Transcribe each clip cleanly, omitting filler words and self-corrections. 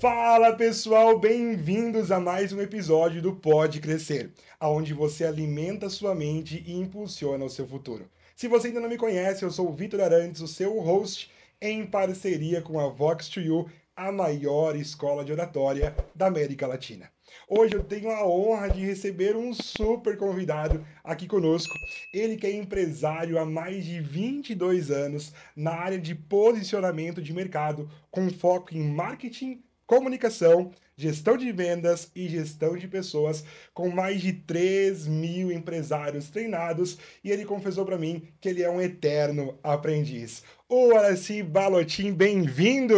Fala pessoal, bem-vindos a mais um episódio do Pode Crescer, onde você alimenta sua mente e impulsiona o seu futuro. Se você ainda não me conhece, eu sou o Vitor Arantes, o seu host, em parceria com a Vox2U, a maior escola de oratória da América Latina. Hoje eu tenho a honra de receber um super convidado aqui conosco. Ele que é empresário há mais de 22 anos na área de posicionamento de mercado, com foco em marketing, comunicação, gestão de vendas e gestão de pessoas, com mais de 3.000 empresários treinados, e ele confessou para mim que ele é um eterno aprendiz. O Araci Balotin, bem-vindo!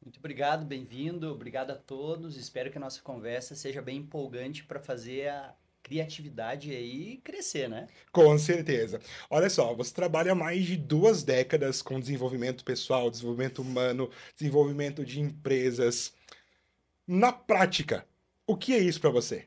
Muito obrigado, bem-vindo, obrigado a todos. Espero que a nossa conversa seja bem empolgante para fazer a criatividade aí crescer, né? Com certeza. Olha só, você trabalha há mais de 2 décadas com desenvolvimento pessoal, desenvolvimento humano, desenvolvimento de empresas. Na prática, o que é isso para você?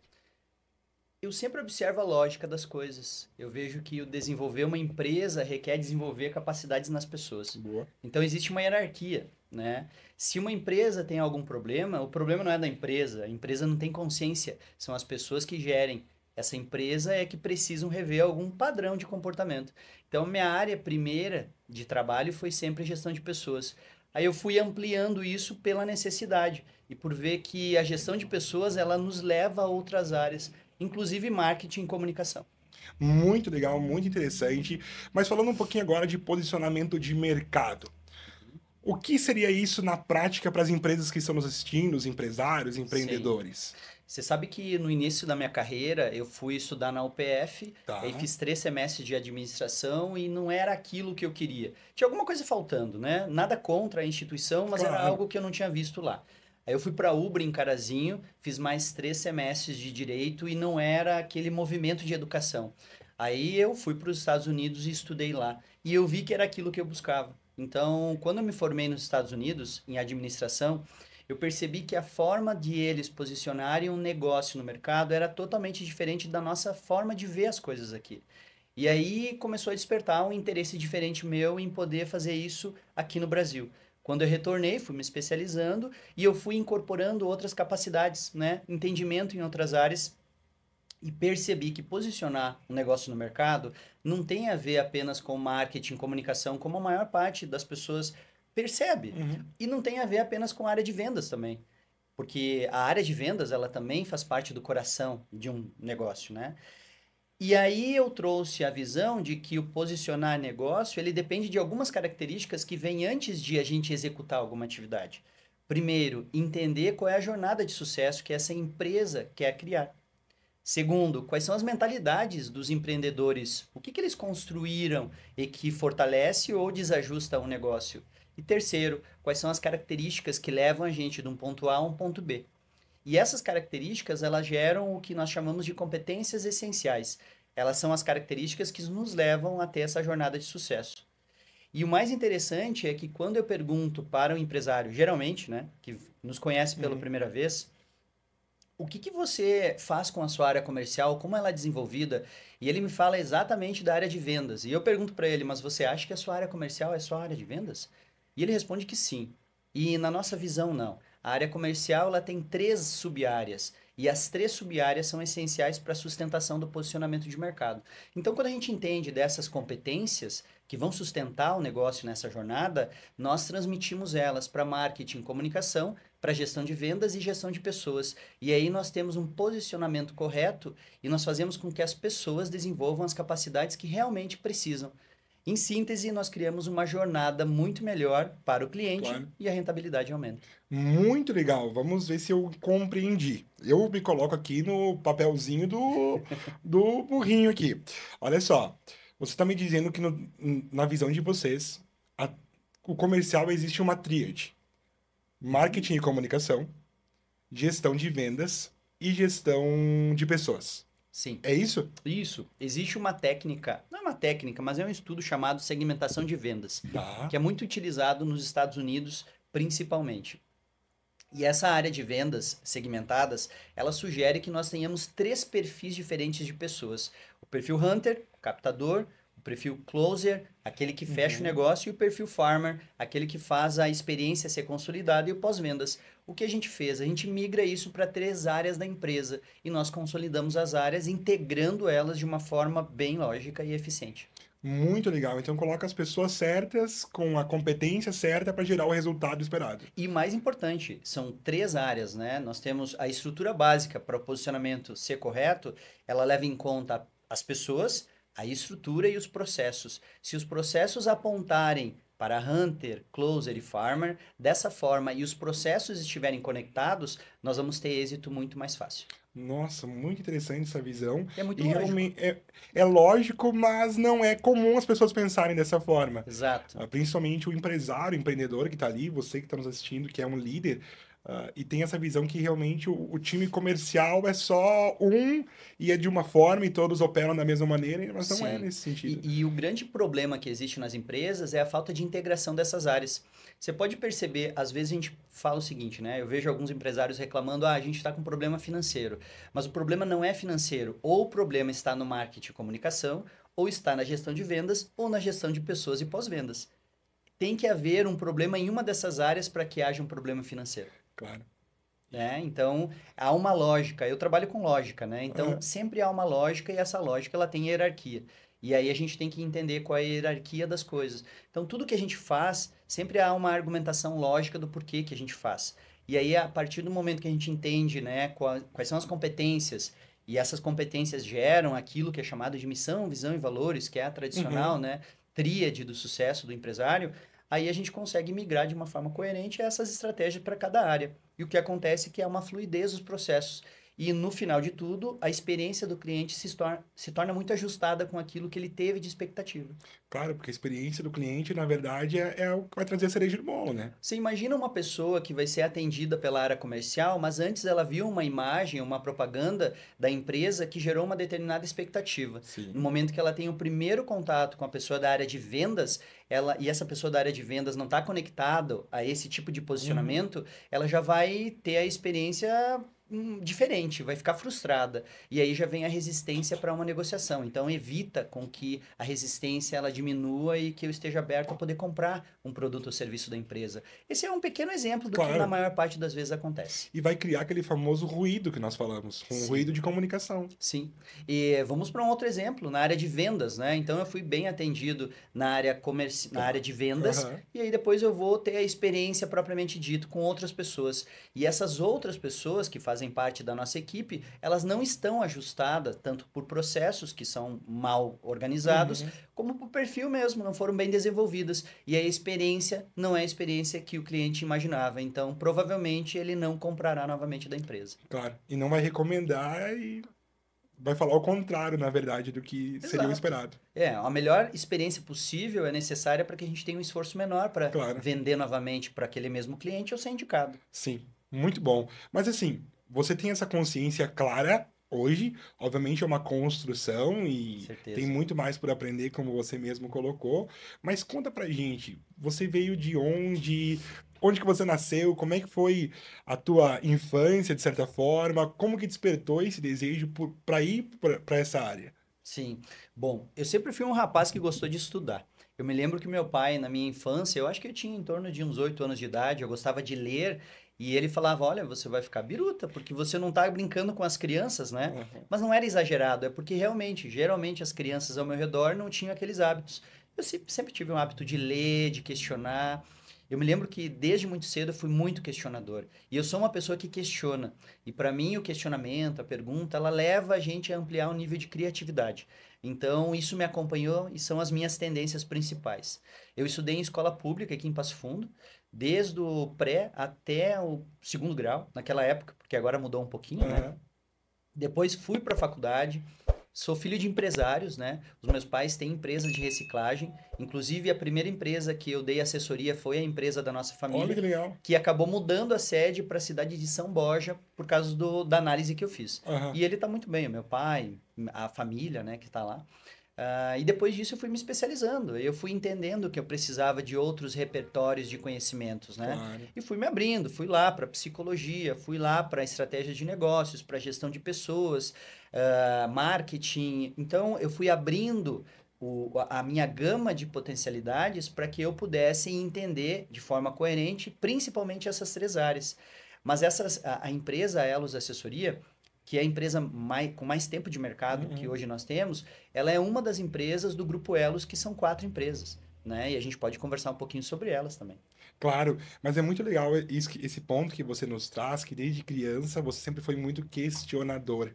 Eu sempre observo a lógica das coisas. Eu vejo que o desenvolver uma empresa requer desenvolver capacidades nas pessoas. Boa. Então existe uma hierarquia, né? Se uma empresa tem algum problema, o problema não é da empresa, a empresa não tem consciência, são as pessoas que gerem. Essa empresa é que precisam rever algum padrão de comportamento. Então, minha área primeira de trabalho foi sempre gestão de pessoas. Aí eu fui ampliando isso pela necessidade e por ver que a gestão de pessoas ela nos leva a outras áreas, inclusive marketing e comunicação. Muito legal, muito interessante. Mas falando um pouquinho agora de posicionamento de mercado. O que seria isso na prática para as empresas que estão nos assistindo, os empresários, Sim. empreendedores? Você sabe que no início da minha carreira eu fui estudar na UPF, aí Tá, fiz 3 semestres de administração e não era aquilo que eu queria. Tinha alguma coisa faltando, né? Nada contra a instituição, mas era claro. algo que eu não tinha visto lá. Aí eu fui para a Ubra em Carazinho, fiz mais 3 semestres de direito e não era aquele movimento de educação. Aí eu fui para os Estados Unidos e estudei lá. E eu vi que era aquilo que eu buscava. Então, quando eu me formei nos Estados Unidos, em administração, eu percebi que a forma de eles posicionarem um negócio no mercado era totalmente diferente da nossa forma de ver as coisas aqui. E aí começou a despertar um interesse diferente meu em poder fazer isso aqui no Brasil. Quando eu retornei, fui me especializando e eu fui incorporando outras capacidades, né? Entendimento em outras áreas e percebi que posicionar um negócio no mercado não tem a ver apenas com marketing, comunicação, como a maior parte das pessoas percebe. Uhum. E não tem a ver apenas com a área de vendas também. Porque a área de vendas, ela também faz parte do coração de um negócio, né? E aí eu trouxe a visão de que o posicionar negócio, ele depende de algumas características que vêm antes de a gente executar alguma atividade. Primeiro, entender qual é a jornada de sucesso que essa empresa quer criar. Segundo, quais são as mentalidades dos empreendedores? O que eles construíram e que fortalece ou desajusta o negócio? E terceiro, quais são as características que levam a gente de um ponto A a um ponto B? E essas características, elas geram o que nós chamamos de competências essenciais. Elas são as características que nos levam a ter essa jornada de sucesso. E o mais interessante é que quando eu pergunto para o empresário, geralmente, né, que nos conhece pela Uhum. primeira vez, o que você faz com a sua área comercial, como ela é desenvolvida, e ele me fala exatamente da área de vendas. E eu pergunto para ele, mas você acha que a sua área comercial é só a área de vendas? E ele responde que sim. E na nossa visão, não. A área comercial ela tem 3 sub-áreas. E as 3 sub-áreas são essenciais para a sustentação do posicionamento de mercado. Então, quando a gente entende dessas competências que vão sustentar o negócio nessa jornada, nós transmitimos elas para marketing, comunicação, para gestão de vendas e gestão de pessoas. E aí nós temos um posicionamento correto e nós fazemos com que as pessoas desenvolvam as capacidades que realmente precisam. Em síntese, nós criamos uma jornada muito melhor para o cliente Claro. e a rentabilidade aumenta. Muito legal. Vamos ver se eu compreendi. Eu me coloco aqui no papelzinho do burrinho aqui. Olha só, você está me dizendo que na visão de vocês, a- o comercial existe uma tríade: Uhum. marketing e comunicação, gestão de vendas e gestão de pessoas. Sim, É isso? isso. Existe uma técnica, não é uma técnica, mas é um estudo chamado segmentação de vendas, Tá. que é muito utilizado nos Estados Unidos, principalmente. E essa área de vendas segmentadas, ela sugere que nós tenhamos 3 perfis diferentes de pessoas. O perfil Hunter, o captador, o perfil closer, aquele que fecha o negócio, e o perfil farmer, aquele que faz a experiência ser consolidada, e o pós-vendas. O que a gente fez? A gente migra isso para 3 áreas da empresa e nós consolidamos as áreas, integrando elas de uma forma bem lógica e eficiente. Muito legal. Então coloca as pessoas certas com a competência certa para gerar o resultado esperado. E mais importante, são 3 áreas, né? Nós temos a estrutura básica para o posicionamento ser correto, ela leva em conta as pessoas, a estrutura e os processos. Se os processos apontarem para Hunter, Closer e Farmer, dessa forma, e os processos estiverem conectados, nós vamos ter êxito muito mais fácil. Nossa, muito interessante essa visão. É muito E lógico. realmente é lógico, mas não é comum as pessoas pensarem dessa forma. Exato. Principalmente o empresário, o empreendedor que está ali, você que está nos assistindo, que é um líder, e tem essa visão que realmente o time comercial é só um e é de uma forma e todos operam da mesma maneira, mas não é Sim. nesse sentido. E o grande problema que existe nas empresas é a falta de integração dessas áreas. Você pode perceber, às vezes a gente fala o seguinte, né? Eu vejo alguns empresários reclamando, a gente está com problema financeiro. Mas o problema não é financeiro. Ou o problema está no marketing e comunicação, ou está na gestão de vendas, ou na gestão de pessoas e pós-vendas. Tem que haver um problema em uma dessas áreas para que haja um problema financeiro. Claro. Né? Então, há uma lógica. Eu trabalho com lógica, né? Então, sempre há uma lógica e essa lógica ela tem hierarquia. E aí a gente tem que entender qual é a hierarquia das coisas. Então, tudo que a gente faz, sempre há uma argumentação lógica do porquê que a gente faz. E aí, a partir do momento que a gente entende, né, quais são as competências, e essas competências geram aquilo que é chamado de missão, visão e valores, que é a tradicional, né, tríade do sucesso do empresário, aí a gente consegue migrar de uma forma coerente essas estratégias para cada área. E o que acontece é que é uma fluidez dos processos. E no final de tudo, a experiência do cliente se torna muito ajustada com aquilo que ele teve de expectativa. Claro, porque a experiência do cliente, na verdade, é o que vai trazer a cereja do bolo, né? Você imagina uma pessoa que vai ser atendida pela área comercial, mas antes ela viu uma imagem, uma propaganda da empresa que gerou uma determinada expectativa. Sim. No momento que ela tem o primeiro contato com a pessoa da área de vendas, e essa pessoa da área de vendas não está conectada a esse tipo de posicionamento, ela já vai ter a experiência diferente, vai ficar frustrada. E aí já vem a resistência para uma negociação. Então evita com que a resistência ela diminua e que eu esteja aberto a poder comprar um produto ou serviço da empresa. Esse é um pequeno exemplo do que Claro. na maior parte das vezes acontece. E vai criar aquele famoso ruído que nós falamos, um Sim. ruído de comunicação. Sim. E vamos para um outro exemplo, na área de vendas, né? Então eu fui bem atendido na área na área de vendas, e aí depois eu vou ter a experiência propriamente dito com outras pessoas. E essas outras pessoas que fazem parte da nossa equipe, elas não estão ajustadas tanto por processos que são mal organizados, como por perfil mesmo, não foram bem desenvolvidas. E a experiência não é a experiência que o cliente imaginava. Então, provavelmente, ele não comprará novamente da empresa. Claro. E não vai recomendar e vai falar o contrário, na verdade, do que seria o esperado. A melhor experiência possível é necessária para que a gente tenha um esforço menor para vender novamente para aquele mesmo cliente ou ser indicado. Sim, muito bom. Mas assim, você tem essa consciência clara hoje, obviamente é uma construção e tem muito mais por aprender, como você mesmo colocou, mas conta pra gente, você veio de onde que você nasceu, como é que foi a tua infância, de certa forma, como que despertou esse desejo para ir para essa área? Sim, bom, eu sempre fui um rapaz que gostou de estudar. Eu me lembro que meu pai, na minha infância, eu acho que eu tinha em torno de uns 8 anos de idade, eu gostava de ler, e ele falava, olha, você vai ficar biruta, porque você não está brincando com as crianças, né? Mas não era exagerado, é porque realmente, geralmente as crianças ao meu redor não tinham aqueles hábitos. Eu sempre tive um hábito de ler, de questionar. Eu me lembro que desde muito cedo eu fui muito questionador. E eu sou uma pessoa que questiona. E para mim o questionamento, a pergunta, ela leva a gente a ampliar o nível de criatividade. Então isso me acompanhou e são as minhas tendências principais. Eu estudei em escola pública aqui em Passo Fundo, desde o pré até o 2º grau, naquela época, porque agora mudou um pouquinho, né? Depois fui para a faculdade. Sou filho de empresários, né? Os meus pais têm empresa de reciclagem. Inclusive, a primeira empresa que eu dei assessoria foi a empresa da nossa família. Olha que legal. Que acabou mudando a sede para a cidade de São Borja por causa da análise que eu fiz. E ele está muito bem, o meu pai, a família, né, que está lá. E depois disso eu fui me especializando. Eu fui entendendo que eu precisava de outros repertórios de conhecimentos, né? Claro. E fui me abrindo. Fui lá para psicologia, fui lá para estratégia de negócios, para gestão de pessoas, marketing. Então, eu fui abrindo a minha gama de potencialidades para que eu pudesse entender de forma coerente, principalmente essas três áreas. Mas a empresa a Elos Assessoria, que é a empresa com mais tempo de mercado que hoje nós temos, ela é uma das empresas do Grupo Elos, que são 4 empresas, né? E a gente pode conversar um pouquinho sobre elas também. Claro, mas é muito legal esse ponto que você nos traz, que desde criança você sempre foi muito questionador,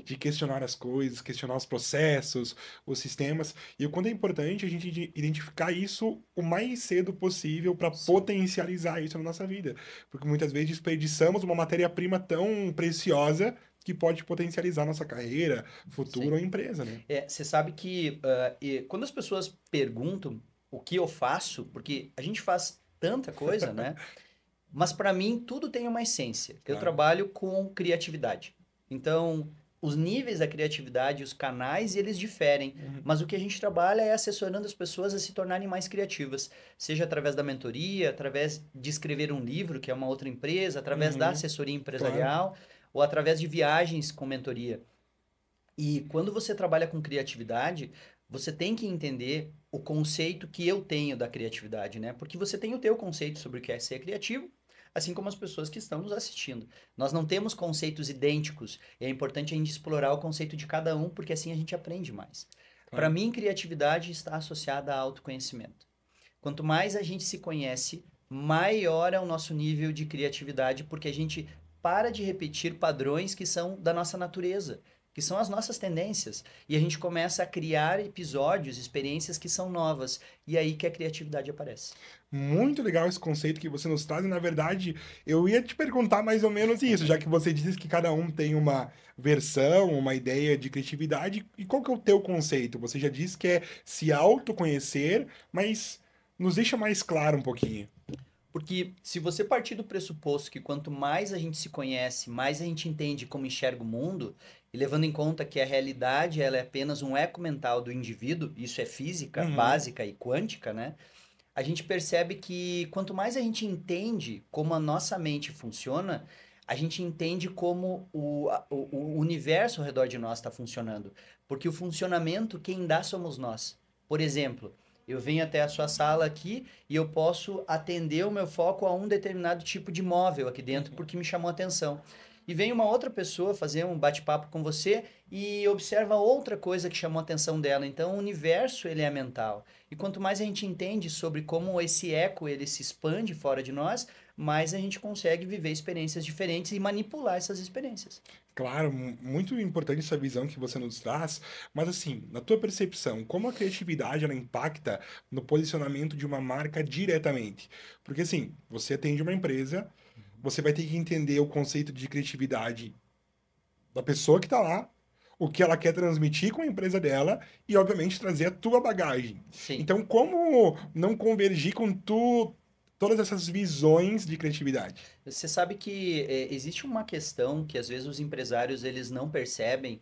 de questionar as coisas, questionar os processos, os sistemas, e o quanto é importante a gente identificar isso o mais cedo possível para Sim. potencializar isso na nossa vida, porque muitas vezes desperdiçamos uma matéria-prima tão preciosa que pode potencializar nossa carreira, futuro Sim. ou empresa, né? Você sabe que quando as pessoas perguntam o que eu faço, porque a gente faz tanta coisa, né? Mas para mim tudo tem uma essência. Eu Claro. trabalho com criatividade. Então, os níveis da criatividade, os canais, eles diferem. Mas o que a gente trabalha é assessorando as pessoas a se tornarem mais criativas. Seja através da mentoria, através de escrever um livro, que é uma outra empresa, através da Uhum, assessoria claro. empresarial, ou através de viagens com mentoria. E quando você trabalha com criatividade, você tem que entender o conceito que eu tenho da criatividade, né? Porque você tem o teu conceito sobre o que é ser criativo, assim como as pessoas que estão nos assistindo. Nós não temos conceitos idênticos, e é importante a gente explorar o conceito de cada um, porque assim a gente aprende mais. Para Claro. mim, criatividade está associada a autoconhecimento. Quanto mais a gente se conhece, maior é o nosso nível de criatividade, porque a gente para de repetir padrões que são da nossa natureza, que são as nossas tendências. E a gente começa a criar episódios, experiências que são novas. E aí que a criatividade aparece. Muito legal esse conceito que você nos traz, e na verdade eu ia te perguntar mais ou menos isso, já que você disse que cada um tem uma versão, uma ideia de criatividade, e qual que é o teu conceito? Você já disse que é se autoconhecer, mas nos deixa mais claro um pouquinho. Porque se você partir do pressuposto que quanto mais a gente se conhece, mais a gente entende como enxerga o mundo, e levando em conta que a realidade ela é apenas um eco mental do indivíduo, isso é física Uhum, básica e quântica, né? A gente percebe que quanto mais a gente entende como a nossa mente funciona, a gente entende como o universo ao redor de nós está funcionando. Porque o funcionamento, quem dá somos nós. Por exemplo, eu venho até a sua sala aqui e eu posso atender o meu foco a um determinado tipo de móvel aqui dentro porque me chamou a atenção. E vem uma outra pessoa fazer um bate-papo com você e observa outra coisa que chamou a atenção dela. Então, o universo ele é mental. E quanto mais a gente entende sobre como esse eco ele se expande fora de nós, mais a gente consegue viver experiências diferentes e manipular essas experiências. claro, muito importante essa visão que você nos traz, mas assim, na tua percepção, como a criatividade ela impacta no posicionamento de uma marca diretamente? Porque assim, você atende uma empresa, você vai ter que entender o conceito de criatividade da pessoa que está lá, o que ela quer transmitir com a empresa dela e, obviamente, trazer a tua bagagem. Sim. Então, como não convergir com todas essas visões de criatividade? Você sabe que existe uma questão que às vezes os empresários eles não percebem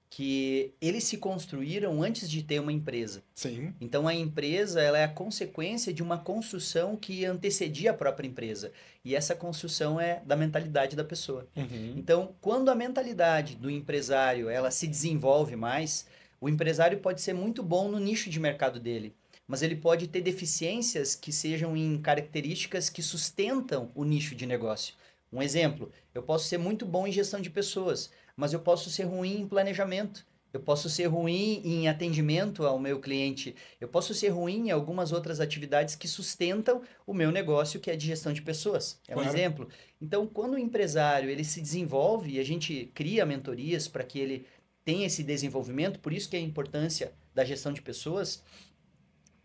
que eles se construíram antes de ter uma empresa. Sim. Então a empresa ela é a consequência de uma construção que antecedia a própria empresa. E essa construção é da mentalidade da pessoa. Uhum. Então, quando a mentalidade do empresário ela se desenvolve mais, o empresário pode ser muito bom no nicho de mercado dele, mas ele pode ter deficiências que sejam em características que sustentam o nicho de negócio. Um exemplo, eu posso ser muito bom em gestão de pessoas, mas eu posso ser ruim em planejamento. Eu posso ser ruim em atendimento ao meu cliente. Eu posso ser ruim em algumas outras atividades que sustentam o meu negócio, que é de gestão de pessoas. É um Claro. exemplo. Então, quando o empresário ele se desenvolve e a gente cria mentorias para que ele tenha esse desenvolvimento, por isso que é a importância da gestão de pessoas,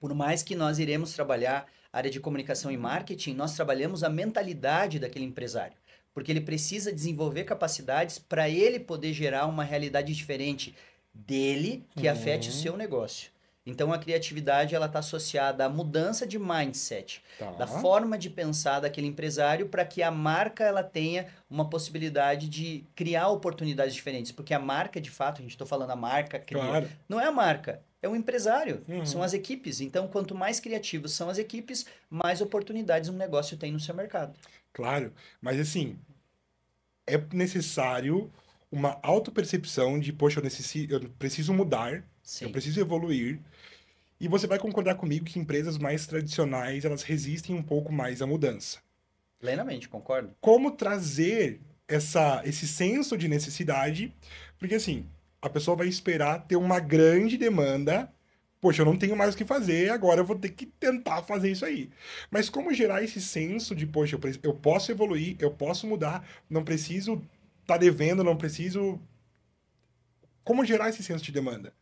por mais que nós iremos trabalhar área de comunicação e marketing, nós trabalhamos a mentalidade daquele empresário, porque ele precisa desenvolver capacidades para ele poder gerar uma realidade diferente dele que afete o Uhum. seu negócio. Então a criatividade ela está associada à mudança de mindset, da Tá. forma de pensar daquele empresário para que a marca ela tenha uma possibilidade de criar oportunidades diferentes, porque a marca de fato, a gente está falando a marca cria, Claro. não é a marca, é o empresário, são Uhum. as equipes. Então, quanto mais criativos são as equipes, mais oportunidades um negócio tem no seu mercado. Claro. Mas assim, é necessário uma autopercepção de, poxa, eu preciso mudar, eu Sim, preciso evoluir. E você vai concordar comigo que empresas mais tradicionais, elas resistem um pouco mais à mudança. plenamente, concordo. Como trazer esse senso de necessidade? Porque assim, a pessoa vai esperar ter uma grande demanda. Poxa, eu não tenho mais o que fazer, agora eu vou ter que tentar fazer isso aí. Mas como gerar esse senso de, poxa, eu posso evoluir, eu posso mudar, não preciso estar devendo, não preciso. Como gerar esse senso de demanda?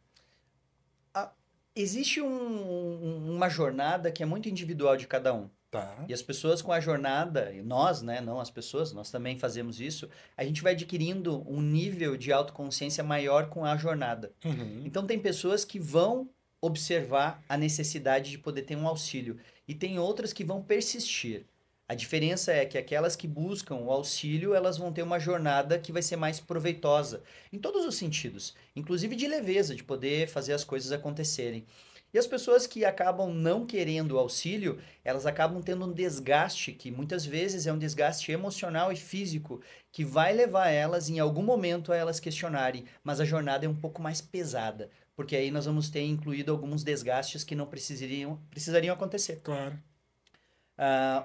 Ah, existe uma jornada que é muito individual de cada um. Tá. E as pessoas com a jornada, e nós, né, não as pessoas, nós também fazemos isso, a gente vai adquirindo um nível de autoconsciência maior com a jornada. Uhum. Então, tem pessoas que vão observar a necessidade de poder ter um auxílio, e tem outras que vão persistir. A diferença é que aquelas que buscam o auxílio, elas vão ter uma jornada que vai ser mais proveitosa, em todos os sentidos, inclusive de leveza, de poder fazer as coisas acontecerem. E as pessoas que acabam não querendo o auxílio, elas acabam tendo um desgaste, que muitas vezes é um desgaste emocional e físico, que vai levar elas, em algum momento, a elas questionarem, mas a jornada é um pouco mais pesada, porque aí nós vamos ter incluído alguns desgastes que não precisariam acontecer. Claro.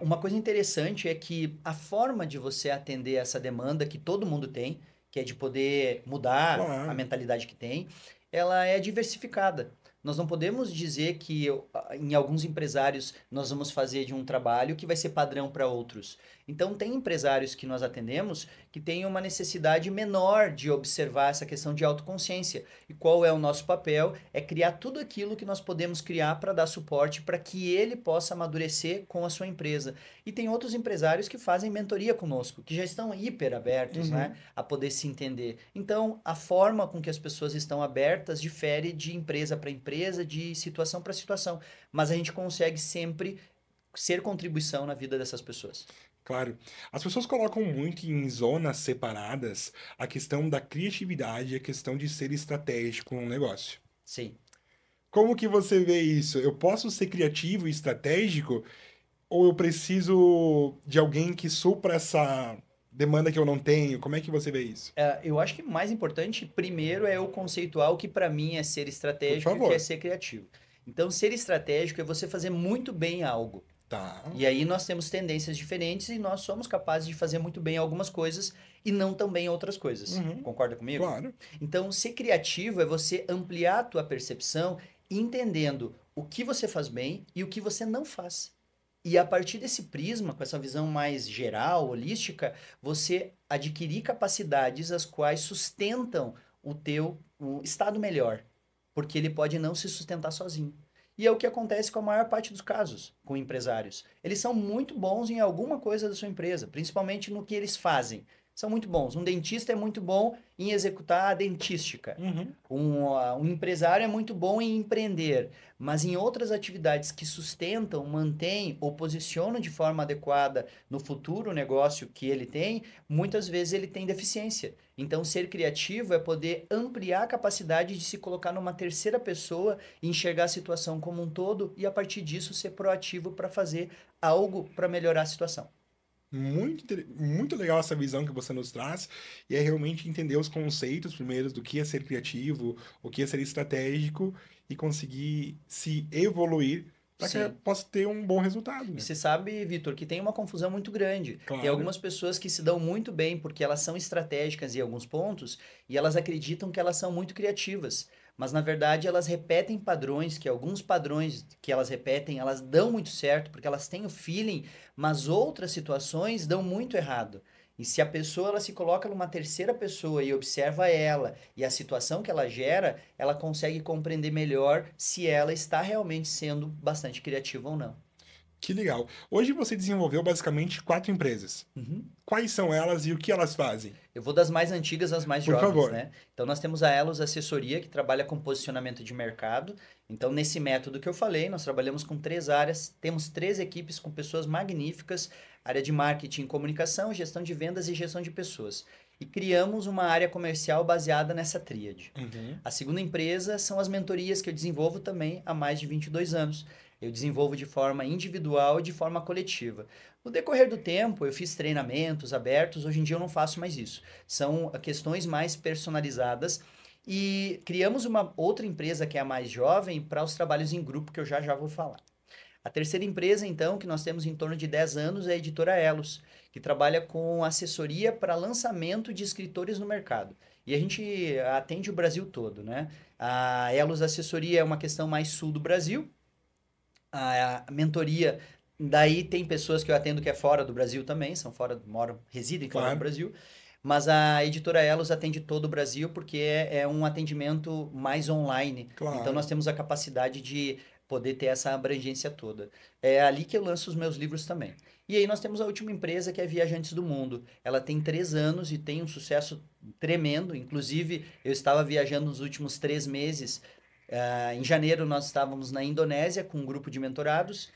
Uma coisa interessante é que a forma de você atender essa demanda que todo mundo tem, que é de poder mudar a Claro. mentalidade que tem, ela é diversificada. Nós não podemos dizer que em alguns empresários nós vamos fazer de um trabalho que vai ser padrão para outros. Então, tem empresários que nós atendemos que têm uma necessidade menor de observar essa questão de autoconsciência. E qual é o nosso papel? É criar tudo aquilo que nós podemos criar para dar suporte para que ele possa amadurecer com a sua empresa. E tem outros empresários que fazem mentoria conosco, que já estão hiper abertos, né, Uhum. a poder se entender. Então, a forma com que as pessoas estão abertas difere de empresa para empresa, de situação para situação. Mas a gente consegue sempre ser contribuição na vida dessas pessoas. Claro. As pessoas colocam muito em zonas separadas a questão da criatividade e a questão de ser estratégico no negócio. Sim. Como que você vê isso? Eu posso ser criativo e estratégico ou eu preciso de alguém que supra essa demanda que eu não tenho? Como é que você vê isso? Eu acho que mais importante, primeiro, é o conceitual que para mim é ser Por estratégico e o que é favor. ser criativo. Então, ser estratégico é você fazer muito bem algo. Tá. E aí nós temos tendências diferentes e nós somos capazes de fazer muito bem algumas coisas e não tão bem outras coisas. Uhum. Concorda comigo? Claro. Então, ser criativo é você ampliar a tua percepção, entendendo o que você faz bem e o que você não faz. E a partir desse prisma, com essa visão mais geral, holística, você adquirir capacidades as quais sustentam o teu estado melhor, porque ele pode não se sustentar sozinho. E é o que acontece com a maior parte dos casos com empresários. Eles são muito bons em alguma coisa da sua empresa, principalmente no que eles fazem. São muito bons. Um dentista é muito bom em executar a dentística. Uhum. Um empresário é muito bom em empreender, mas em outras atividades que sustentam, mantêm ou posicionam de forma adequada no futuro o negócio que ele tem, muitas vezes ele tem deficiência. Então, ser criativo é poder ampliar a capacidade de se colocar numa terceira pessoa e enxergar a situação como um todo e, a partir disso, ser proativo para fazer algo para melhorar a situação. Muito legal essa visão que você nos traz, e é realmente entender os conceitos primeiros do que é ser criativo, o que é ser estratégico e conseguir se evoluir para que Sim. possa ter um bom resultado, E né? você sabe, Vitor, que tem uma confusão muito grande. Tem Claro. algumas pessoas que se dão muito bem porque elas são estratégicas em alguns pontos e elas acreditam que elas são muito criativas. Mas na verdade elas repetem padrões, que alguns padrões que elas repetem, elas dão muito certo porque elas têm o feeling, mas outras situações dão muito errado. E se a pessoa ela se coloca numa terceira pessoa e observa ela e a situação que ela gera, ela consegue compreender melhor se ela está realmente sendo bastante criativa ou não. Que legal. Hoje você desenvolveu basicamente 4 empresas. Uhum. Quais são elas e o que elas fazem? Eu vou das mais antigas às mais Por jovens, favor. né? Então, nós temos a Elos Assessoria, que trabalha com posicionamento de mercado. Então, nesse método que eu falei, nós trabalhamos com 3 áreas, temos 3 equipes com pessoas magníficas, área de marketing, comunicação, gestão de vendas e gestão de pessoas. e criamos uma área comercial baseada nessa tríade. Uhum. A segunda empresa são as mentorias que eu desenvolvo também há mais de 22 anos. Eu desenvolvo de forma individual e de forma coletiva. No decorrer do tempo, eu fiz treinamentos abertos, hoje em dia eu não faço mais isso. São questões mais personalizadas e criamos uma outra empresa que é a mais jovem para os trabalhos em grupo, que eu já vou falar. A terceira empresa, então, que nós temos em torno de 10 anos é a Editora Elos, que trabalha com assessoria para lançamento de escritores no mercado. E a gente atende o Brasil todo, né? A Elos Assessoria é uma questão mais sul do Brasil. A mentoria, daí tem pessoas que eu atendo que é fora do Brasil também, são fora, moram, residem fora do Claro. Brasil. Mas a Editora Elos atende todo o Brasil porque é um atendimento mais online. Então Claro. nós temos a capacidade de poder ter essa abrangência toda. É ali que eu lanço os meus livros também. E aí nós temos a última empresa que é Viajantes do Mundo. Ela tem 3 anos e tem um sucesso tremendo. Inclusive, eu estava viajando nos últimos 3 meses. Em janeiro nós estávamos na Indonésia com um grupo de mentorados.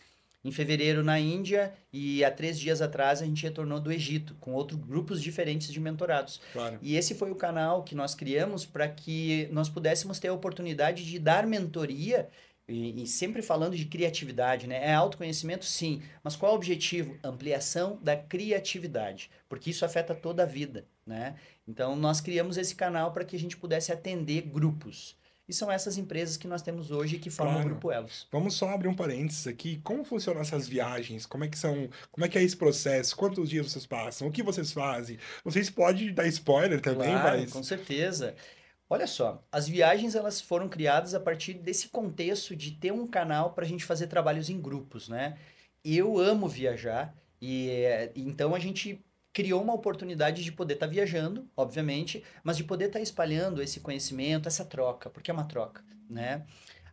Em fevereiro na Índia e há 3 dias atrás a gente retornou do Egito com outros grupos diferentes de mentorados. Claro. E esse foi o canal que nós criamos para que nós pudéssemos ter a oportunidade de dar mentoria e sempre falando de criatividade, né? É autoconhecimento, sim, mas qual é o objetivo? Ampliação da criatividade, porque isso afeta toda a vida, né? Então nós criamos esse canal para que a gente pudesse atender grupos. E são essas empresas que nós temos hoje que formam o Claro. Grupo Elos. Vamos só abrir um parênteses aqui. Como funcionam essas viagens? Como é que são? Como é que é esse processo? Quantos dias vocês passam? O que vocês fazem? Vocês podem dar spoiler também, Claro, mas com certeza. Olha só, as viagens elas foram criadas a partir desse contexto de ter um canal para a gente fazer trabalhos em grupos, né? Eu amo viajar e então a gente criou uma oportunidade de poder estar viajando, obviamente, mas de poder estar espalhando esse conhecimento, essa troca, porque é uma troca, né?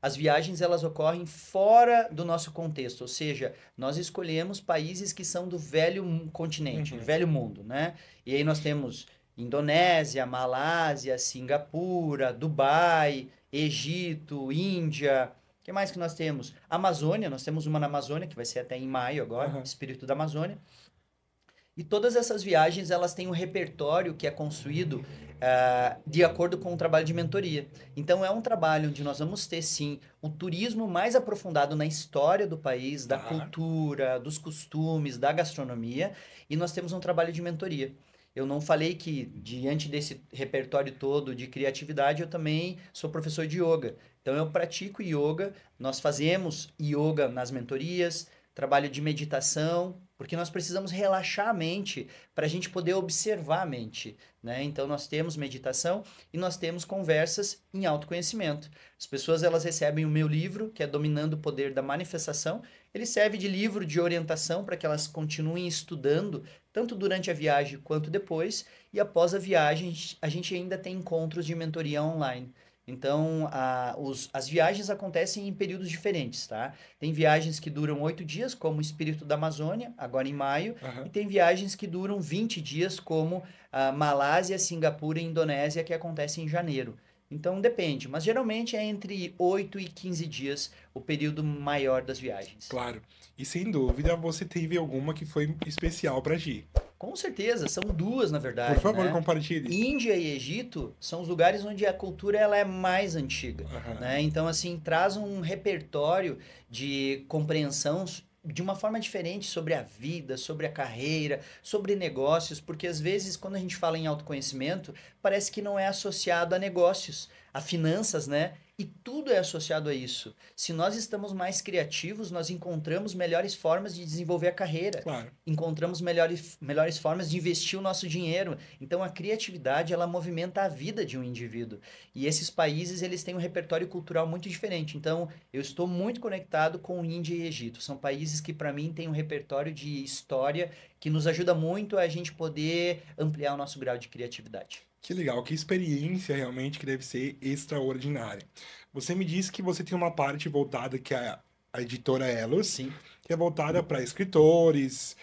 As viagens elas ocorrem fora do nosso contexto, ou seja, nós escolhemos países que são do velho continente, do Uhum. velho mundo, né? E aí nós temos Indonésia, Malásia, Singapura, Dubai, Egito, Índia. O que mais que nós temos? Amazônia, nós temos uma na Amazônia, que vai ser até em maio agora, Aham. Espírito da Amazônia. E todas essas viagens, elas têm um repertório que é construído de acordo com o trabalho de mentoria. Então, é um trabalho onde nós vamos ter, sim, o turismo mais aprofundado na história do país, da Tá. cultura, dos costumes, da gastronomia, e nós temos um trabalho de mentoria. Eu não falei que, diante desse repertório todo de criatividade, eu também sou professor de yoga. Então, eu pratico yoga, nós fazemos yoga nas mentorias, trabalho de meditação, porque nós precisamos relaxar a mente para a gente poder observar a mente, né? Então nós temos meditação e nós temos conversas em autoconhecimento. As pessoas elas recebem o meu livro, que é Dominando o Poder da Manifestação. Ele serve de livro de orientação para que elas continuem estudando, tanto durante a viagem quanto depois. E após a viagem, a gente ainda tem encontros de mentoria online. Então, as viagens acontecem em períodos diferentes, tá? Tem viagens que duram 8 dias, como o Espírito da Amazônia, agora em maio, e Aham. tem viagens que duram 20 dias, como a Malásia, Singapura e Indonésia, que acontece em janeiro. Então, depende, mas geralmente é entre 8 e 15 dias o período maior das viagens. Claro. E sem dúvida você teve alguma que foi especial pra ti. Com certeza, são duas, na Por verdade, favor, né? compartilhe. Índia e Egito são os lugares onde a cultura ela é mais antiga, Aham. né? Então, assim, traz um repertório de compreensão de uma forma diferente sobre a vida, sobre a carreira, sobre negócios, porque às vezes quando a gente fala em autoconhecimento, parece que não é associado a negócios, a finanças, né? E tudo é associado a isso. Se nós estamos mais criativos, nós encontramos melhores formas de desenvolver a carreira, Claro. encontramos melhores formas de investir o nosso dinheiro. Então a criatividade ela movimenta a vida de um indivíduo. E esses países eles têm um repertório cultural muito diferente. Então eu estou muito conectado com Índia e Egito. São países que para mim têm um repertório de história que nos ajuda muito a gente poder ampliar o nosso grau de criatividade. Que legal, que experiência realmente que deve ser extraordinária. Você me disse que você tem uma parte voltada que é a editora Elos, Sim. que é voltada para escritores,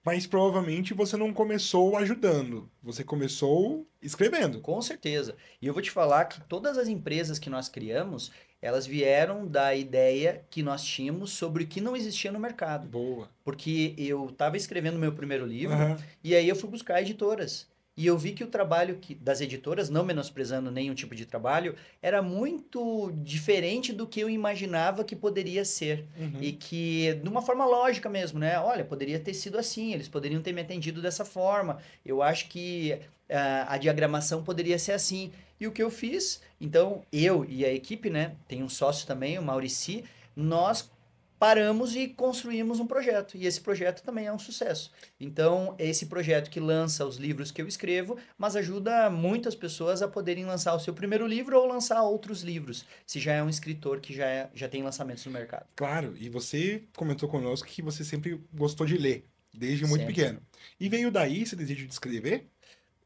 mas provavelmente você não começou ajudando, você começou escrevendo. Com certeza. E eu vou te falar que todas as empresas que nós criamos, elas vieram da ideia que nós tínhamos sobre o que não existia no mercado. Boa. Porque eu estava escrevendo meu primeiro livro Aham. e aí eu fui buscar editoras. E eu vi que o trabalho das editoras, não menosprezando nenhum tipo de trabalho, era muito diferente do que eu imaginava que poderia ser. E Uhum. que, de uma forma lógica mesmo, né? Olha, poderia ter sido assim, eles poderiam ter me atendido dessa forma. Eu acho que a diagramação poderia ser assim. E o que eu fiz, então, eu e a equipe, né? Tem um sócio também, o Maurici, nós paramos e construímos um projeto. E esse projeto também é um sucesso. Então, é esse projeto que lança os livros que eu escrevo, mas ajuda muitas pessoas a poderem lançar o seu primeiro livro ou lançar outros livros, se já é um escritor que já tem lançamentos no mercado. Claro, e você comentou conosco que você sempre gostou de ler, desde muito Sempre. pequeno. E veio daí esse desejo de escrever?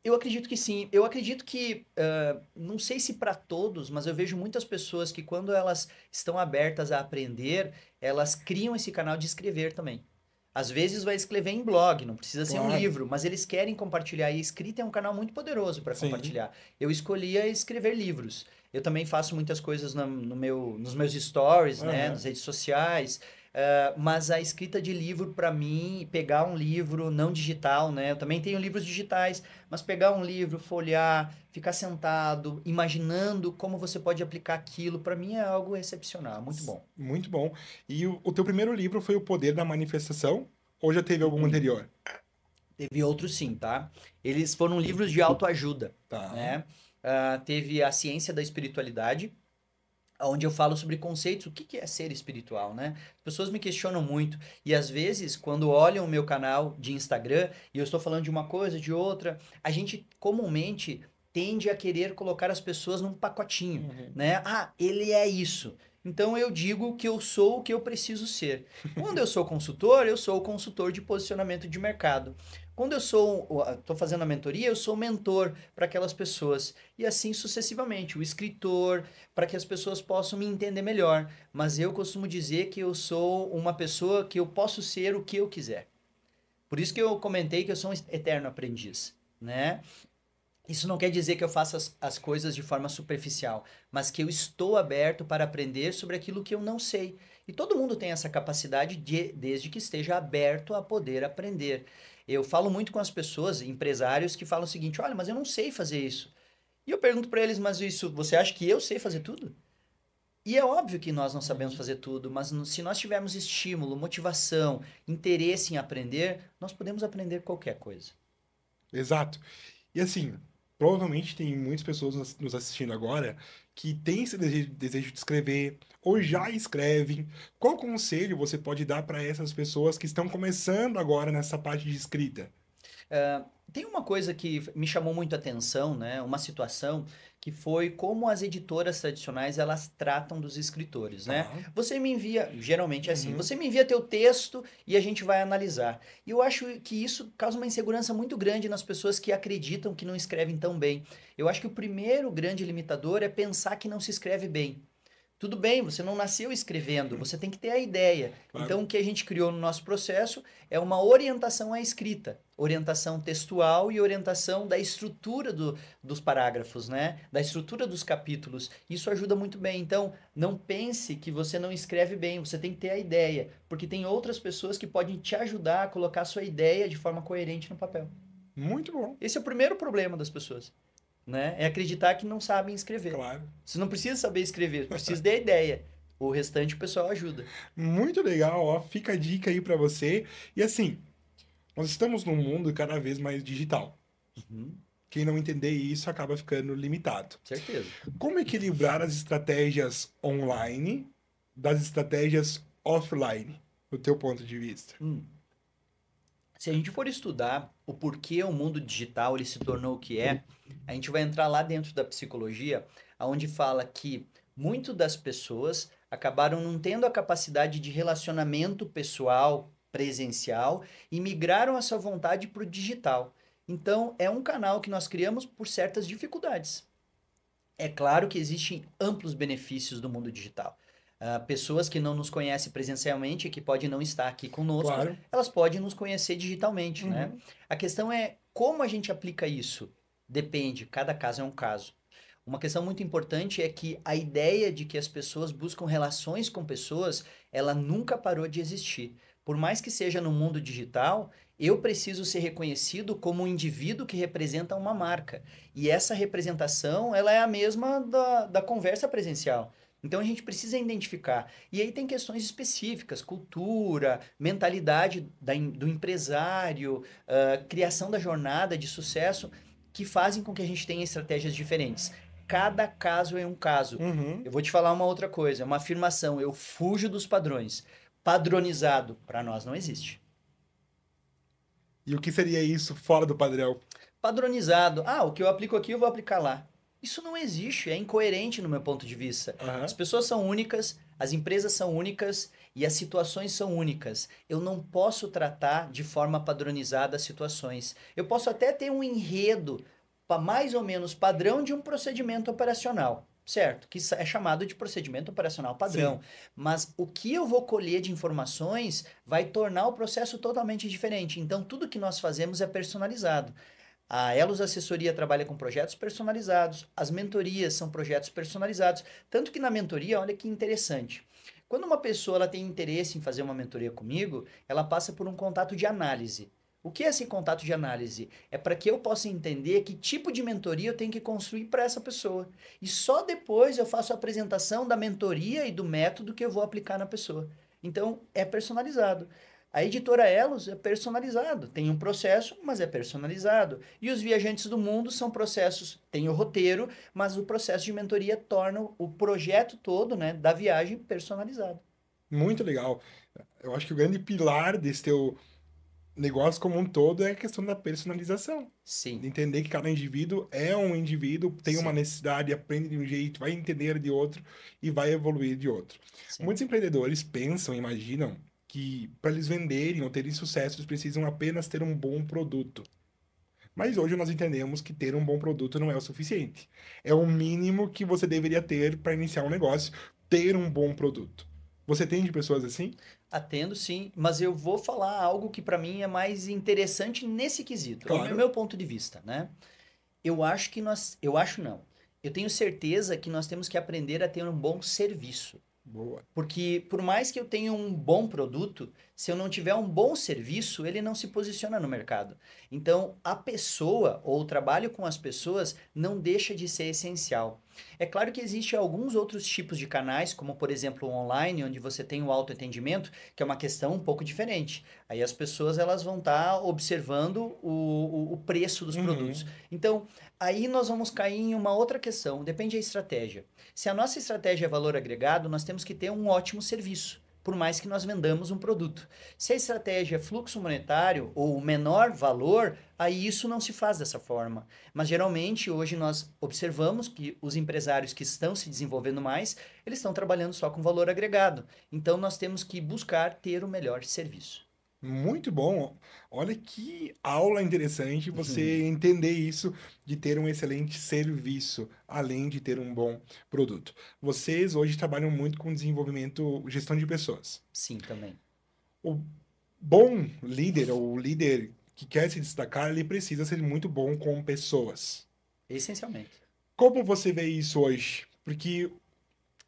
Eu acredito que sim. Eu acredito que, não sei se para todos, mas eu vejo muitas pessoas que quando elas estão abertas a aprender, elas criam esse canal de escrever também. Às vezes vai escrever em blog, não precisa ser um Claro, livro, mas eles querem compartilhar. E escrita é um canal muito poderoso para sim. compartilhar. Eu escolhia escrever livros. Eu também faço muitas coisas nos meus stories, né, Aham. nas redes sociais. Mas a escrita de livro, para mim, pegar um livro não digital, né? Eu também tenho livros digitais, mas pegar um livro, folhear, ficar sentado, imaginando como você pode aplicar aquilo, para mim é algo excepcional, muito bom. Muito bom. E o teu primeiro livro foi O Poder da Manifestação? Ou já teve algum Uhum. anterior? Teve outros sim, tá? Eles foram livros de autoajuda, Tá. né? Teve A Ciência da Espiritualidade, onde eu falo sobre conceitos, o que que é ser espiritual, né? As pessoas me questionam muito e às vezes quando olham o meu canal de Instagram e eu estou falando de uma coisa, de outra, a gente comumente tende a querer colocar as pessoas num pacotinho, Uhum. né? Ah, ele é isso. Então eu digo que eu sou o que eu preciso ser. Quando eu sou o consultor de posicionamento de mercado. Quando eu estou fazendo a mentoria, eu sou mentor para aquelas pessoas. E assim sucessivamente. O escritor, para que as pessoas possam me entender melhor. Mas eu costumo dizer que eu sou uma pessoa que eu posso ser o que eu quiser. Por isso que eu comentei que eu sou um eterno aprendiz, né? Isso não quer dizer que eu faça as coisas de forma superficial, mas que eu estou aberto para aprender sobre aquilo que eu não sei. E todo mundo tem essa capacidade desde que esteja aberto a poder aprender. Eu falo muito com as pessoas, empresários, que falam o seguinte: olha, mas eu não sei fazer isso. E eu pergunto para eles, mas isso, você acha que eu sei fazer tudo? E é óbvio que nós não sabemos Uhum. fazer tudo, mas se nós tivermos estímulo, motivação, interesse em aprender, nós podemos aprender qualquer coisa. Exato. E assim, provavelmente tem muitas pessoas nos assistindo agora que têm esse desejo de escrever ou Uhum. já escrevem. Qual conselho você pode dar para essas pessoas que estão começando agora nessa parte de escrita? Tem uma coisa que me chamou muito a atenção, né? Uma situação que foi como as editoras tradicionais elas tratam dos escritores, né? Tá. Você me envia, geralmente é assim, Uhum. você me envia teu texto e a gente vai analisar. E eu acho que isso causa uma insegurança muito grande nas pessoas que acreditam que não escrevem tão bem. Eu acho que o primeiro grande limitador é pensar que não se escreve bem. Tudo bem, você não nasceu escrevendo, você tem que ter a ideia. Claro. Então, o que a gente criou no nosso processo é uma orientação à escrita, orientação textual e orientação da estrutura dos parágrafos, né? Da estrutura dos capítulos. Isso ajuda muito bem. Então, não pense que você não escreve bem, você tem que ter a ideia, porque tem outras pessoas que podem te ajudar a colocar a sua ideia de forma coerente no papel. Muito bom. Esse é o primeiro problema das pessoas, né? É acreditar que não sabem escrever. Claro. Você não precisa saber escrever, precisa da ideia. O restante o pessoal ajuda. Muito legal, ó. Fica a dica aí para você. E assim, nós estamos num mundo cada vez mais digital. Uhum, Quem não entender isso acaba ficando limitado. certeza. Como equilibrar as estratégias online das estratégias offline, do teu ponto de vista? Hum. Se a gente for estudar o porquê o mundo digital ele se tornou o que é, a gente vai entrar lá dentro da psicologia, onde fala que muito das pessoas acabaram não tendo a capacidade de relacionamento pessoal, presencial, e migraram essa vontade para o digital. Então, é um canal que nós criamos por certas dificuldades. É claro que existem amplos benefícios do mundo digital. Pessoas que não nos conhecem presencialmente, que podem não estar aqui conosco, Claro. elas podem nos conhecer digitalmente, né? Uhum. A questão é como a gente aplica isso. Depende, cada caso é um caso. Uma questão muito importante é que a ideia de que as pessoas buscam relações com pessoas, ela nunca parou de existir. Por mais que seja no mundo digital, Eu preciso ser reconhecido como um indivíduo que representa uma marca. E essa representação, ela é a mesma da conversa presencial. Então a gente precisa identificar. E aí tem questões específicas, cultura, mentalidade do empresário, criação da jornada de sucesso, que fazem com que a gente tenha estratégias diferentes. Cada caso é um caso. Uhum. Eu vou te falar uma outra coisa, uma afirmação. Eu fujo dos padrões. Padronizado, para nós, não existe. E o que seria isso fora do padrão? Padronizado. Ah, o que eu aplico aqui eu vou aplicar lá. Isso não existe, é incoerente no meu ponto de vista. As Aham. pessoas são únicas, as empresas são únicas e as situações são únicas. Eu não posso tratar de forma padronizada as situações. Eu posso até ter um enredo mais ou menos padrão de um procedimento operacional, certo? Que é chamado de procedimento operacional padrão. Sim. Mas o que eu vou colher de informações vai tornar o processo totalmente diferente. Então, tudo que nós fazemos é personalizado. A Elos Assessoria trabalha com projetos personalizados, as mentorias são projetos personalizados, tanto que na mentoria, olha que interessante. Quando uma pessoa ela tem interesse em fazer uma mentoria comigo, ela passa por um contato de análise. O que é esse contato de análise? É para que eu possa entender que tipo de mentoria eu tenho que construir para essa pessoa. E só depois eu faço a apresentação da mentoria e do método que eu vou aplicar na pessoa. Então, é personalizado. A editora Elos é personalizado, tem um processo, mas é personalizado. E os viajantes do mundo são processos, tem o roteiro, mas o processo de mentoria torna o projeto todo, né, da viagem personalizado. Muito legal. Eu acho que o grande pilar desse teu negócio como um todo é a questão da personalização. De Sim, entender que cada indivíduo é um indivíduo, tem uma sim, necessidade, aprende de um jeito, vai entender de outro e vai evoluir de outro. sim, Muitos empreendedores pensam, imaginam que para eles venderem ou terem sucesso, eles precisam apenas ter um bom produto. Mas hoje nós entendemos que ter um bom produto não é o suficiente. É o mínimo que você deveria ter para iniciar um negócio, ter um bom produto. Você tem de pessoas assim? atendo sim, mas eu vou falar algo que para mim é mais interessante nesse quesito, é o Claro. meu ponto de vista, né? Eu acho não, eu tenho certeza que nós temos que aprender a ter um bom serviço. Boa. Porque por mais que eu tenha um bom produto, se eu não tiver um bom serviço, ele não se posiciona no mercado. Então, a pessoa ou o trabalho com as pessoas não deixa de ser essencial. É claro que existem alguns outros tipos de canais, como por exemplo o online, onde você tem o autoatendimento, que é uma questão um pouco diferente. Aí as pessoas elas vão estar observando o preço dos produtos. Uhum. Então, aí nós vamos cair em uma outra questão, depende da estratégia. Se a nossa estratégia é valor agregado, nós temos que ter um ótimo serviço, por mais que nós vendamos um produto. Se a estratégia é fluxo monetário ou menor valor, aí isso não se faz dessa forma. Mas geralmente hoje nós observamos que os empresários que estão se desenvolvendo mais, eles estão trabalhando só com valor agregado. Então nós temos que buscar ter o melhor serviço. Muito bom. Olha que aula interessante você entender isso de ter um excelente serviço, além de ter um bom produto. Vocês hoje trabalham muito com desenvolvimento, gestão de pessoas. Sim, também. O bom líder, ou o líder que quer se destacar, ele precisa ser muito bom com pessoas. Essencialmente. Como você vê isso hoje? Porque,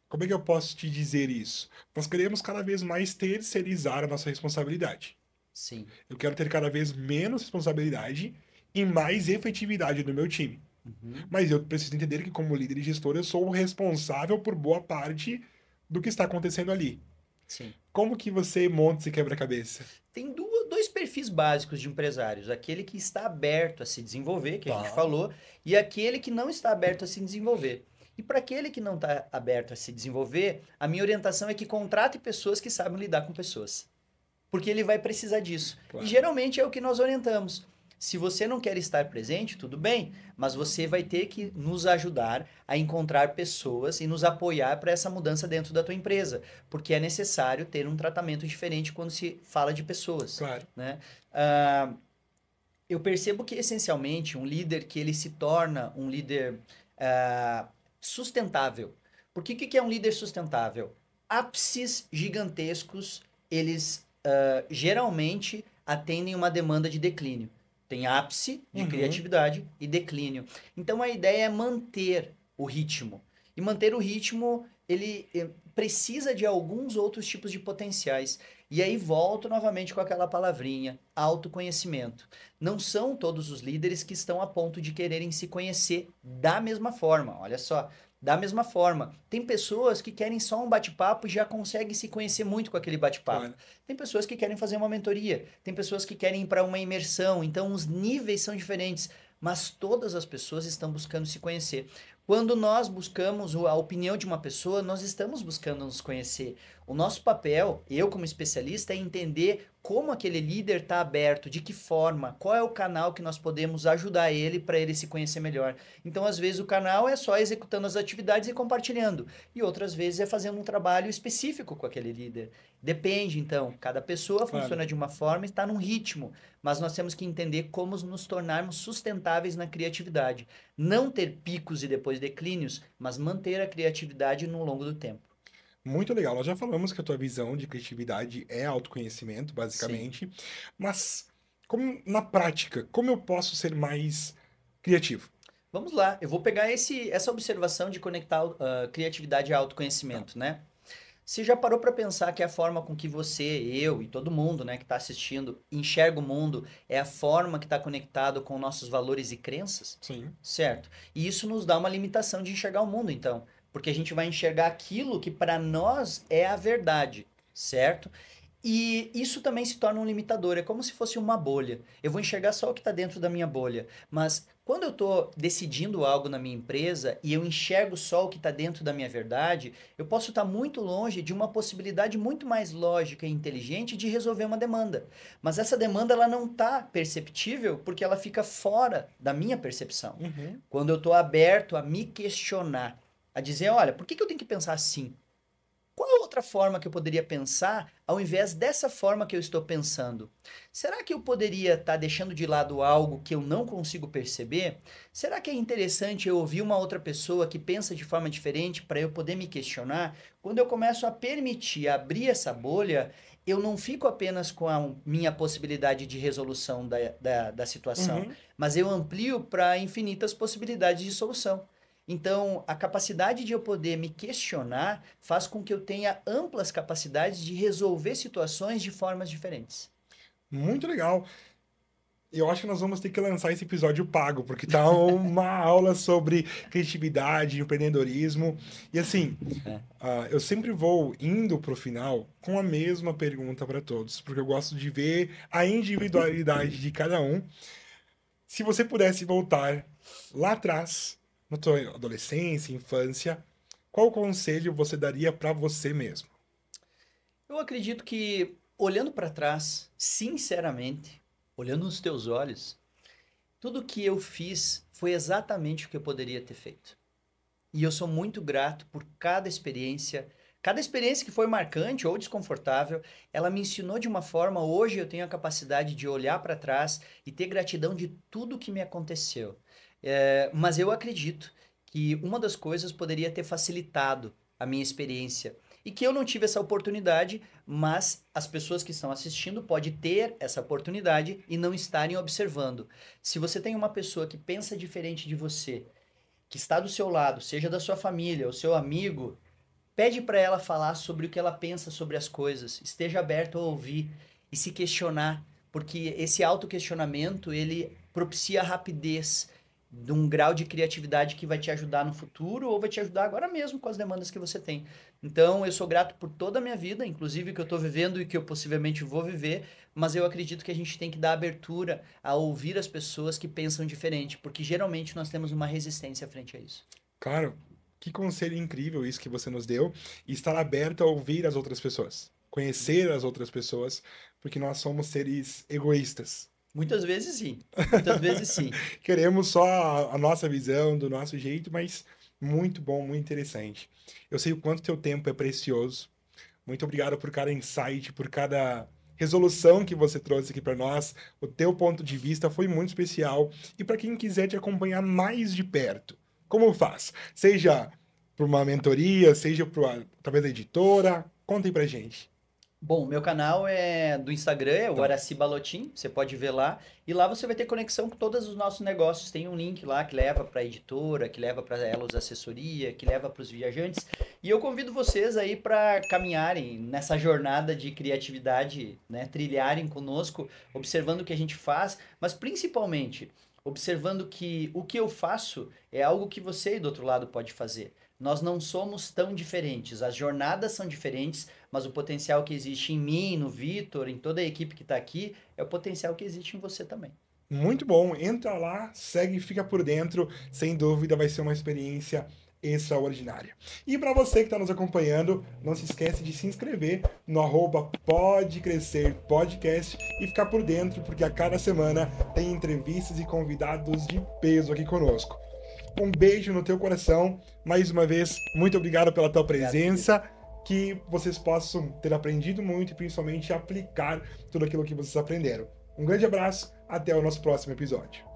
como é que eu posso te dizer isso? Nós queremos cada vez mais terceirizar a nossa responsabilidade. Sim. Eu quero ter cada vez menos responsabilidade e mais efetividade no meu time. Uhum. Mas eu preciso entender que, como líder e gestor, eu sou o responsável por boa parte do que está acontecendo ali. Sim. Como que você monta esse quebra-cabeça? Tem dois perfis básicos de empresários: aquele que está aberto a se desenvolver, que a gente Tá. falou, e aquele que não está aberto a se desenvolver. E para aquele que não está aberto a se desenvolver, a minha orientação é que contrate pessoas que sabem lidar com pessoas, porque ele vai precisar disso. E Claro. geralmente é o que nós orientamos. Se você não quer estar presente, tudo bem, mas você vai ter que nos ajudar a encontrar pessoas e nos apoiar para essa mudança dentro da tua empresa, porque é necessário ter um tratamento diferente quando se fala de pessoas, Claro. né? Eu percebo que essencialmente um líder que ele se torna um líder sustentável. Por que é um líder sustentável? Ápices gigantescos, eles geralmente atendem uma demanda de declínio. Tem ápice de Uhum. criatividade e declínio. Então a ideia é manter o ritmo. E manter o ritmo, ele precisa de alguns outros tipos de potenciais. E aí volto novamente com aquela palavrinha, autoconhecimento. Não são todos os líderes que estão a ponto de quererem se conhecer da mesma forma. Olha só, da mesma forma. Tem pessoas que querem só um bate-papo e já conseguem se conhecer muito com aquele bate-papo. Claro. Tem pessoas que querem fazer uma mentoria, tem pessoas que querem ir para uma imersão, então os níveis são diferentes, mas todas as pessoas estão buscando se conhecer. Quando nós buscamos a opinião de uma pessoa, nós estamos buscando nos conhecer. O nosso papel, eu como especialista, é entender como aquele líder está aberto, de que forma, qual é o canal que nós podemos ajudar ele para ele se conhecer melhor. Então, às vezes, o canal é só executando as atividades e compartilhando, e outras vezes é fazendo um trabalho específico com aquele líder. Depende, então, cada pessoa Claro. funciona de uma forma e está num ritmo, mas nós temos que entender como nos tornarmos sustentáveis na criatividade. Não ter picos e depois declínios, mas manter a criatividade no longo do tempo. Muito legal. Nós já falamos que a tua visão de criatividade é autoconhecimento, Sim. basicamente. Mas, como na prática, como eu posso ser mais criativo? Vamos lá, eu vou pegar essa observação de conectar criatividade e Tá. autoconhecimento, né? Você já parou para pensar que a forma com que você, eu e todo mundo, né, que está assistindo, enxerga o mundo é a forma que está conectado com nossos valores e crenças? Sim. Certo. E isso nos dá uma limitação de enxergar o mundo, então. Porque a gente vai enxergar aquilo que para nós é a verdade, certo? E isso também se torna um limitador, é como se fosse uma bolha. Eu vou enxergar só o que está dentro da minha bolha. Mas quando eu estou decidindo algo na minha empresa e eu enxergo só o que está dentro da minha verdade, eu posso estar muito longe de uma possibilidade muito mais lógica e inteligente de resolver uma demanda. Mas essa demanda ela não está perceptível porque ela fica fora da minha percepção. Uhum. Quando eu estou aberto a me questionar, a dizer, olha, por que eu tenho que pensar assim? Qual a outra forma que eu poderia pensar ao invés dessa forma que eu estou pensando? Será que eu poderia estar deixando de lado algo que eu não consigo perceber? Será que é interessante eu ouvir uma outra pessoa que pensa de forma diferente para eu poder me questionar? Quando eu começo a permitir abrir essa bolha, eu não fico apenas com a minha possibilidade de resolução da situação, Uhum. mas eu amplio para infinitas possibilidades de solução. Então, a capacidade de eu poder me questionar faz com que eu tenha amplas capacidades de resolver situações de formas diferentes. Muito legal. Eu acho que nós vamos ter que lançar esse episódio pago, porque tá uma aula sobre criatividade, empreendedorismo. E assim, É. eu sempre vou indo pro final com a mesma pergunta para todos, porque eu gosto de ver a individualidade de cada um. Se você pudesse voltar lá atrás, na tua adolescência, infância, qual conselho você daria para você mesmo? Eu acredito que, olhando para trás, sinceramente, olhando nos teus olhos, tudo que eu fiz foi exatamente o que eu poderia ter feito. E eu sou muito grato por cada experiência que foi marcante ou desconfortável, ela me ensinou de uma forma, hoje eu tenho a capacidade de olhar para trás e ter gratidão de tudo que me aconteceu. Mas eu acredito que uma das coisas poderia ter facilitado a minha experiência e que eu não tive essa oportunidade, mas as pessoas que estão assistindo podem ter essa oportunidade e não estarem observando. Se você tem uma pessoa que pensa diferente de você, que está do seu lado, seja da sua família ou seu amigo, pede para ela falar sobre o que ela pensa sobre as coisas. Esteja aberto a ouvir e se questionar, porque esse autoquestionamento, ele propicia a rapidez de um grau de criatividade que vai te ajudar no futuro ou vai te ajudar agora mesmo com as demandas que você tem. Então, eu sou grato por toda a minha vida, inclusive o que eu estou vivendo e que eu possivelmente vou viver, mas eu acredito que a gente tem que dar abertura a ouvir as pessoas que pensam diferente, porque geralmente nós temos uma resistência frente a isso. Claro, que conselho incrível isso que você nos deu, e estar aberto a ouvir as outras pessoas, conhecer as outras pessoas, porque nós somos seres egoístas. Muitas vezes sim, muitas vezes sim. Queremos só a nossa visão, do nosso jeito, mas muito bom, muito interessante. Eu sei o quanto teu tempo é precioso. Muito obrigado por cada insight, por cada resolução que você trouxe aqui para nós. O teu ponto de vista foi muito especial. E para quem quiser te acompanhar mais de perto, como faz? Seja por uma mentoria, seja por talvez a editora, contem pra gente. Bom, meu canal é do Instagram, é o Tá. Araci Balotin, você pode ver lá. E lá você vai ter conexão com todos os nossos negócios. Tem um link lá que leva para a editora, que leva para Elos Assessoria, que leva para os viajantes. E eu convido vocês aí para caminharem nessa jornada de criatividade, né? Trilharem conosco, observando o que a gente faz, mas principalmente observando que o que eu faço é algo que você aí do outro lado pode fazer. Nós não somos tão diferentes, as jornadas são diferentes, mas o potencial que existe em mim, no Vitor, em toda a equipe que está aqui, é o potencial que existe em você também. Muito bom. Entra lá, segue, fica por dentro. Sem dúvida vai ser uma experiência extraordinária. E para você que está nos acompanhando, não se esquece de se inscrever no Pode Crescer Podcast e ficar por dentro, porque a cada semana tem entrevistas e convidados de peso aqui conosco. Um beijo no teu coração. Mais uma vez, muito obrigado pela tua Obrigado, querido. presença. Que vocês possam ter aprendido muito e principalmente aplicar tudo aquilo que vocês aprenderam. Um grande abraço, até o nosso próximo episódio.